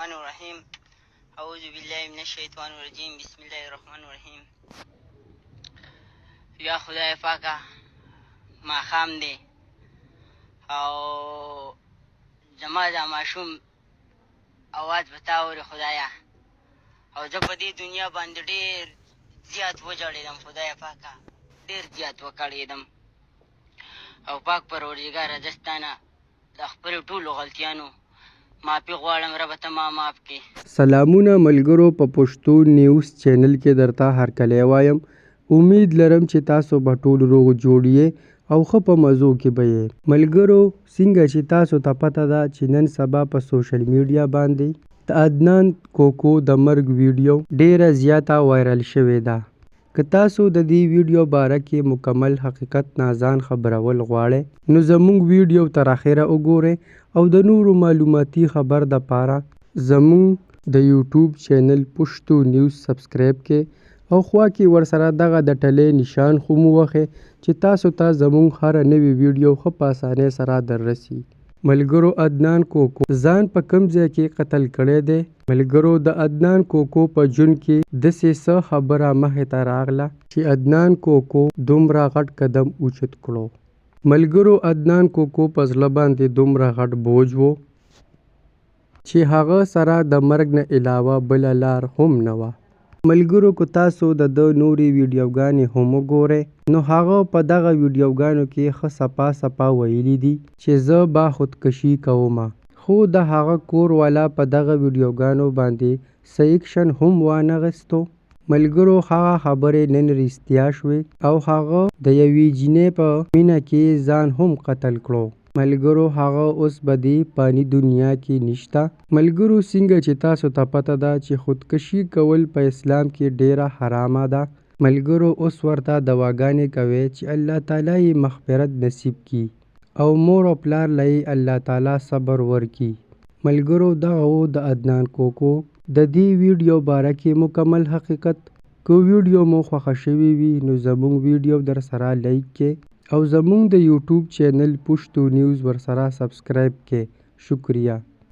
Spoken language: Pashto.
الرحمن الرحیم. اعوذ بالله من الشیطان الرجیم. بسم الله الرحمن الرحیم. یا خدای پاکه ماښام دی او زما دا ماشوم اواز به تا اوري خدایا، او زه په دې دنیا باندې ډېر زیات وجړېدم خدای پاکه، ډېر زیات وکړېدم. او پاک پروردګاره زه ستا نه د خپلو ټولو غلطیانو معافي غواړم، ربه ته ما معاف کړې. سلامونه ملګرو، په پښتو نیوز چینل کې درته هرکلی وایم. امید لرم چې تاسو به ټول روغ جوړ یې او ښه په مزو کې به یې. ملګرو، څنګه چې تاسو ته پته ده چې نن سبا په سوشل میډیا باندې د عدنان کوکو د مرګ ویډیو ډیره زیاته وایرل شوې ده. که تاسو د دې ویډیو باره کې مکمل حقیقت نازان خبرول غواړئ نو زموږ ویډیو تر اخره وګورئ او د نورو معلوماتي خبر دپاره زموږ د یوټیوب چینل پښتو نیوز سبسکرایب کړئ او خوا کې ورسره دغه د ټلۍ نشان خو مو وښئ چې تاسو ته زموږ هره نوې ویډیو ښه په اسانۍ سره در رسي. ملګرو، عدنان کوکو ځان په کوم ځای کې قتل کړی دی؟ ملګرو، د عدنان کوکو په ژوند کې داسې څه خبره مخې ته راغله چې عدنان کوکو دومره غټ قدم اوچت کړو. ملګرو، عدنان کوکو په زړه باندې دومره غټ بوج و چې هغه سره د مرګ نه علاوه بله لار هم نه وه. ملګرو، که تاسو د نورې ویډیوګانې هم وګورئ نو هغه په دغه ویډیوګانو کې ښه صفا صفا ویلي دي چې زه به خودکشي کومه، خو د هغه کور والا په دغه ویډیوګانو باندې څه ایکشن هم وانخیستو. ملګرو، هغه خبرې نن رښتیا شوې او هغه د یوې جینۍ په مینه کې ځان هم قتل کړو. ملګرو، هغه اوس به د فاني دنیا کې نشته. ملګرو، څنګه چې تاسو ته پته ده چې خودکشي کول په اسلام کې ډیره حرامه ده. ملګرو، اوس ورته دعاګانې کوئ چې الله تعالی یې مغفرت نصیب کړي او مور او پلار له یې الله تعالی صبر ورکړي. ملګرو، دغه و د عدنان کوکو د دې ویډیو باره کې مکمل حقیقت. که ویډیو مو خوښه شوې وي نو زموږ ویډیو در سره لایک کړئ او زموږ د یوټیوب چینل پښتو نیوز ورسره سبسکرایب کړئ. شکریه.